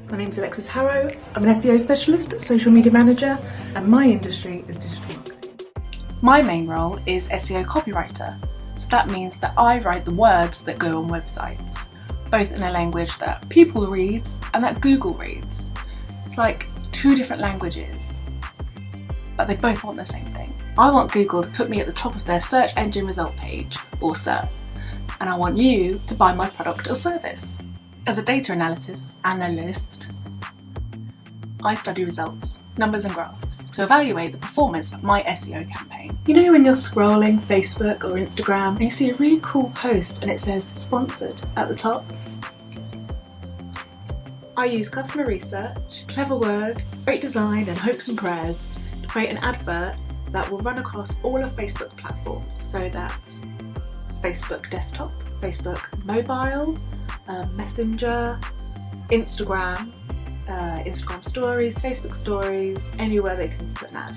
My name's Alexis Harrow. I'm an SEO specialist, social media manager, and my industry is digital marketing. My main role is SEO copywriter, so that means that I write the words that go on websites, both in a language that people reads and that Google reads. It's like two different languages, but they both want the same thing. I want Google to put me at the top of their search engine result page, or SERP, and I want you to buy my product or service. As a data analyst, I study results, numbers and graphs, to evaluate the performance of my SEO campaign. You know when you're scrolling Facebook or Instagram and you see a really cool post and it says sponsored at the top? I use customer research, clever words, great design and hopes and prayers to create an advert that will run across all of Facebook platforms. So that's Facebook desktop, Facebook mobile, Messenger, Instagram, Instagram stories, Facebook stories, anywhere they can put an ad.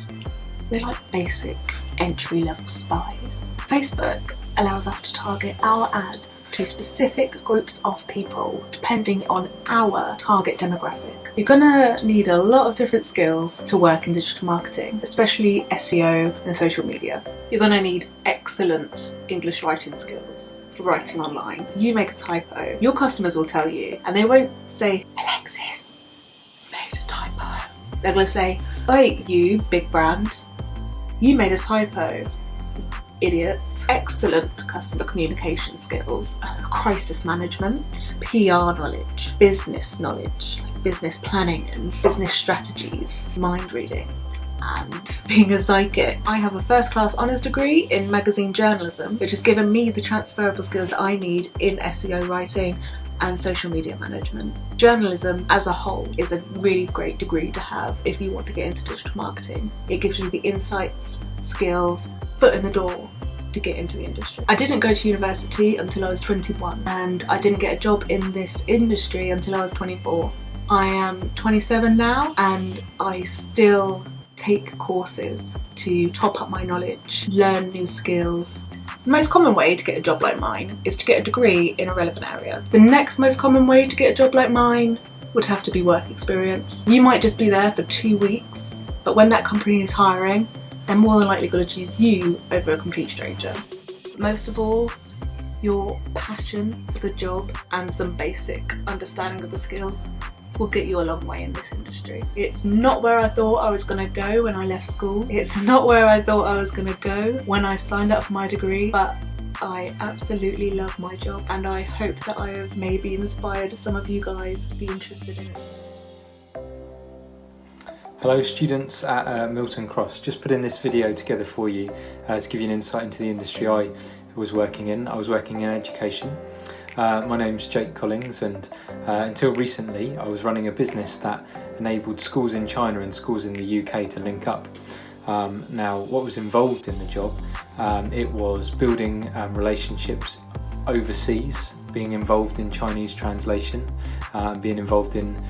They're like basic entry-level spies. Facebook allows us to target our ad to specific groups of people depending on our target demographic. You're gonna need a lot of different skills to work in digital marketing, especially SEO and social media. You're gonna need excellent English writing skills. Writing online. You make a typo, your customers will tell you, and they won't say, Alexis, you made a typo. They're going to say, oi, you big brand, you made a typo. Idiots. Excellent customer communication skills, crisis management, PR knowledge, business knowledge, like business planning and business strategies, mind reading, and being a psychic. I have a first-class honours degree in magazine journalism, which has given me the transferable skills that I need in SEO writing and social media management. Journalism as a whole is a really great degree to have if you want to get into digital marketing. It gives you the insights, skills, foot in the door to get into the industry. I didn't go to university until I was 21, and I didn't get a job in this industry until I was 24. I am 27 now, and I still take courses to top up my knowledge, learn new skills. The most common way to get a job like mine is to get a degree in a relevant area. The next most common way to get a job like mine would have to be work experience. You might just be there for 2 weeks, but when that company is hiring, they're more than likely going to choose you over a complete stranger. Most of all, your passion for the job and some basic understanding of the skills will get you a long way in this industry. It's not where I thought I was going to go when I left school. It's not where I thought I was going to go when I signed up for my degree, but I absolutely love my job, and I hope that I have maybe inspired some of you guys to be interested in it. Hello students at Miltoncross. Just putting this video together for you to give you an insight into the industry I was working in. I was working in education. My name's Jake Collins, and until recently I was running a business that enabled schools in China and schools in the UK to link up. Now, what was involved in the job, it was building relationships overseas, being involved in Chinese translation, being involved in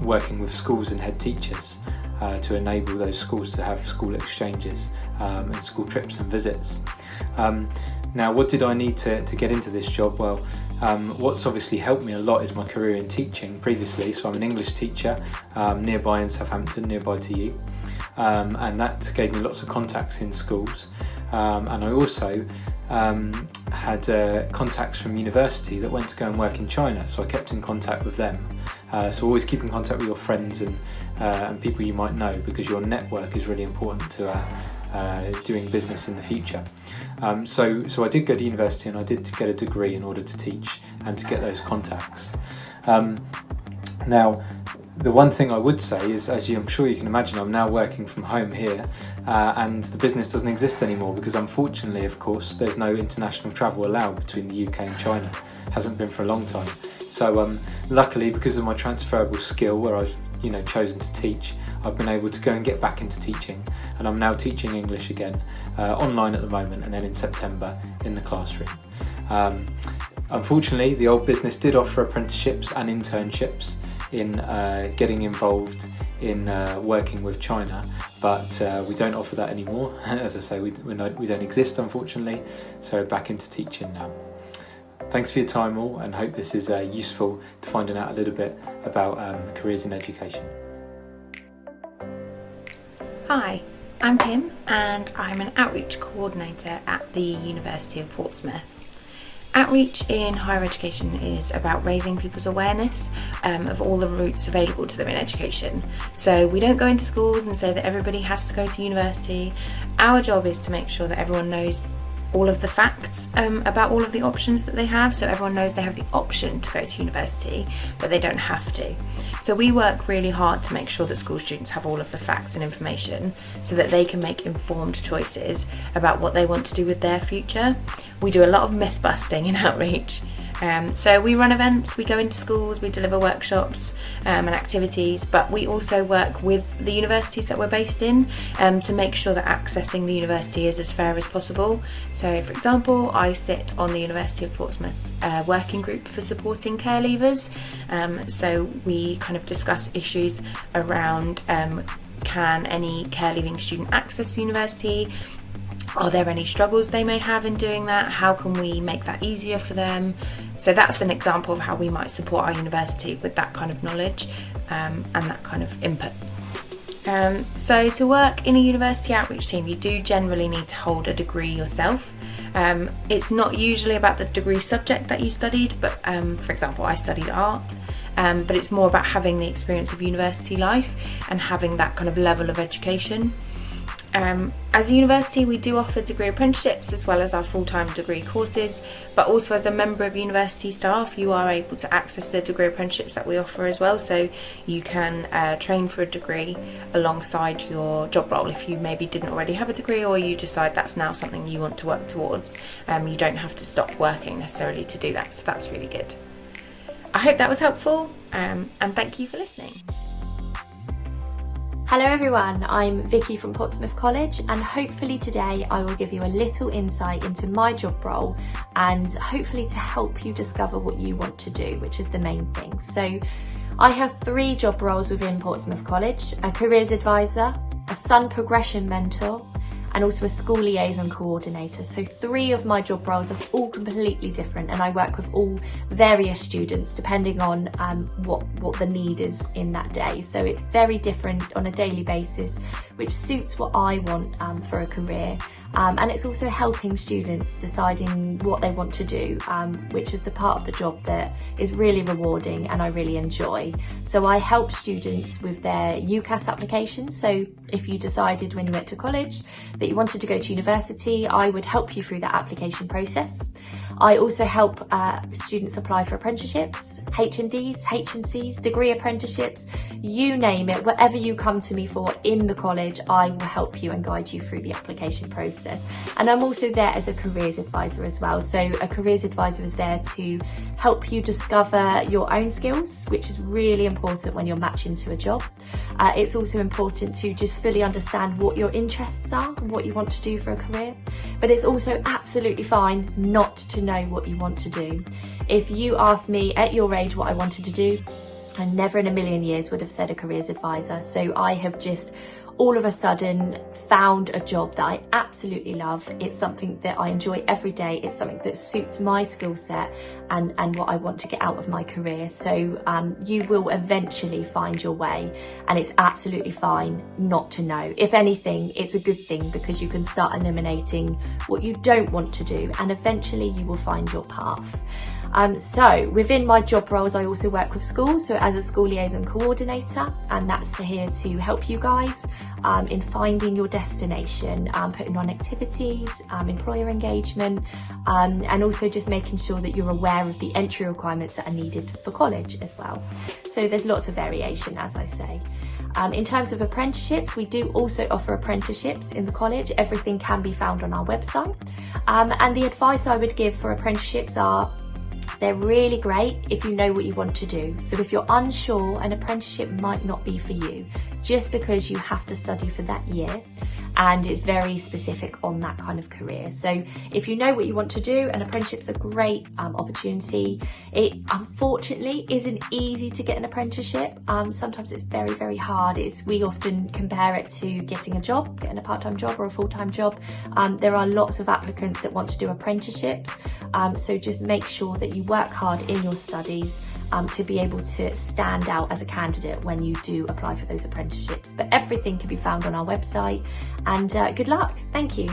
working with schools and head teachers to enable those schools to have school exchanges and school trips and visits. Now, what did I need to get into this job? Well, what's obviously helped me a lot is my career in teaching previously. So I'm an English teacher nearby in Southampton, nearby to you, and that gave me lots of contacts in schools. And I also had contacts from university that went to go and work in China, so I kept in contact with them. So always keep in contact with your friends and people you might know, because your network is really important to doing business in the future. So I did go to university, and I did get a degree in order to teach and to get those contacts. Now, the one thing I would say is, as I'm sure you can imagine, I'm now working from home here, and the business doesn't exist anymore because, unfortunately, of course, there's no international travel allowed between the UK and China. Hasn't been for a long time. So luckily, because of my transferable skill, where I've chosen to teach, I've been able to go and get back into teaching, and I'm now teaching English again, online at the moment, and then in September in the classroom. Unfortunately, the old business did offer apprenticeships and internships in getting involved in working with China, but we don't offer that anymore. As I say, we don't exist, unfortunately, so back into teaching now. Thanks for your time all, and hope this is useful to finding out a little bit about careers in education. Hi, I'm Kim and I'm an outreach coordinator at the University of Portsmouth. Outreach in higher education is about raising people's awareness of all the routes available to them in education. So we don't go into schools and say that everybody has to go to university. Our job is to make sure that everyone knows all of the facts about all of the options that they have, so everyone knows they have the option to go to university, but they don't have to. So we work really hard to make sure that school students have all of the facts and information so that they can make informed choices about what they want to do with their future. We do a lot of myth busting in outreach. So we run events, we go into schools, we deliver workshops and activities, but we also work with the universities that we're based in to make sure that accessing the university is as fair as possible. So for example, I sit on the University of Portsmouth's working group for supporting care leavers. So we kind of discuss issues around can any care leaving student access the university? Are there any struggles they may have in doing that? How can we make that easier for them? So that's an example of how we might support our university with that kind of knowledge and that kind of input. So to work in a university outreach team, you do generally need to hold a degree yourself. It's not usually about the degree subject that you studied, but for example, I studied art. But it's more about having the experience of university life and having that kind of level of education. As a university, we do offer degree apprenticeships as well as our full-time degree courses, but also as a member of university staff you are able to access the degree apprenticeships that we offer as well, so you can train for a degree alongside your job role. If you maybe didn't already have a degree or you decide that's now something you want to work towards, you don't have to stop working necessarily to do that, so that's really good. I hope that was helpful and thank you for listening. Hello everyone, I'm Vicky from Portsmouth College, and hopefully today I will give you a little insight into my job role and hopefully to help you discover what you want to do, which is the main thing. So I have 3 job roles within Portsmouth College: a careers advisor, a son progression mentor, and also a school liaison coordinator. So 3 of my job roles are all completely different, and I work with all various students depending on what the need is in that day. So it's very different on a daily basis, which suits what I want for a career. And it's also helping students deciding what they want to do, which is the part of the job that is really rewarding and I really enjoy. So I help students with their UCAS applications. So if you decided when you went to college that you wanted to go to university, I would help you through that application process. I also help students apply for apprenticeships, H&Ds, H&Cs, degree apprenticeships, you name it. Whatever you come to me for in the college, I will help you and guide you through the application process. And I'm also there as a careers advisor as well. So a careers advisor is there to help you discover your own skills, which is really important when you're matching to a job. It's also important to just fully understand what your interests are and what you want to do for a career. But it's also absolutely fine not to know what you want to do. If you asked me at your age what I wanted to do, I never in a million years would have said a careers advisor. So I have just all of a sudden found a job that I absolutely love. It's something that I enjoy every day. It's something that suits my skill set and what I want to get out of my career. So you will eventually find your way, and it's absolutely fine not to know. If anything, it's a good thing because you can start eliminating what you don't want to do, and eventually you will find your path. So within my job roles, I also work with schools, so as a school liaison coordinator, and that's here to help you guys in finding your destination, putting on activities, employer engagement, and also just making sure that you're aware of the entry requirements that are needed for college as well. So there's lots of variation, as I say. In terms of apprenticeships, we do also offer apprenticeships in the college. Everything can be found on our website. And the advice I would give for apprenticeships are, they're really great if you know what you want to do. So if you're unsure, an apprenticeship might not be for you just because you have to study for that year. and it's very specific on that kind of career. So if you know what you want to do, an apprenticeship's a great opportunity. It unfortunately isn't easy to get an apprenticeship. Sometimes it's very, very hard. We often compare it to getting a job, getting a part-time job or a full-time job. There are lots of applicants that want to do apprenticeships, so just make sure that you work hard in your studies to be able to stand out as a candidate when you do apply for those apprenticeships. But everything can be found on our website, and good luck. Thank you.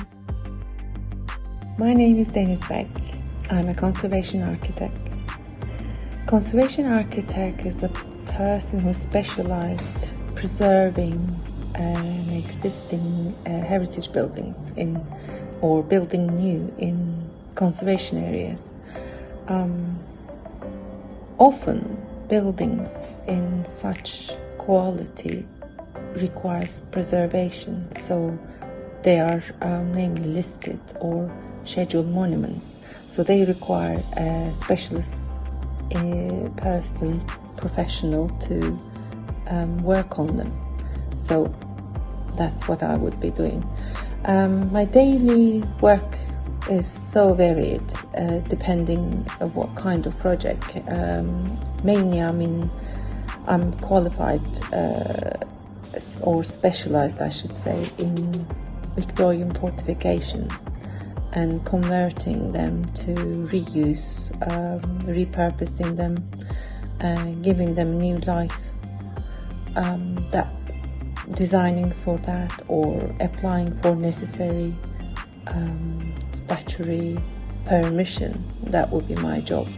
My name is Peck. I'm a conservation architect. Conservation architect is the person who specialized preserving existing heritage buildings or building new in conservation areas. Often buildings in such quality requires preservation, so they are namely listed or scheduled monuments. So they require a specialist professional to work on them. So that's what I would be doing. My daily work is so varied, depending on what kind of project. Mainly, I'm qualified or specialized, I should say, in Victorian fortifications and converting them to reuse, repurposing them, giving them new life. Designing for that or applying for necessary statutory permission, that would be my job.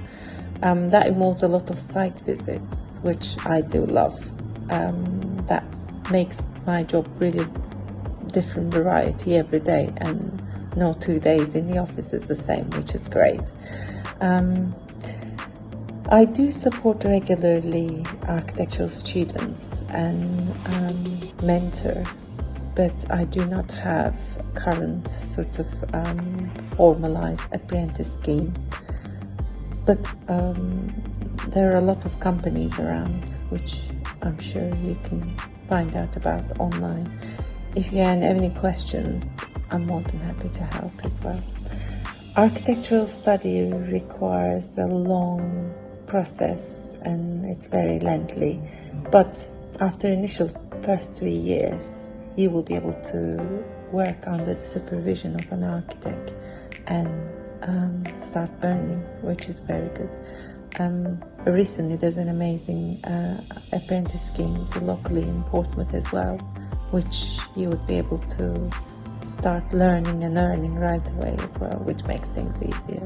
That involves a lot of site visits, which I do love. That makes my job really different variety every day, and no 2 days in the office is the same, which is great. I do support regularly architectural students and mentor, but I do not have current sort of formalized apprentice scheme. But there are a lot of companies around, which I'm sure you can find out about online. If you have any questions, I'm more than happy to help as well. Architectural study requires a long process and it's very lengthy, but after initial first 3 years you will be able to work under the supervision of an architect and start earning, which is very good. Recently there's an amazing apprentice scheme locally in Portsmouth as well, which you would be able to start learning and earning right away as well, which makes things easier.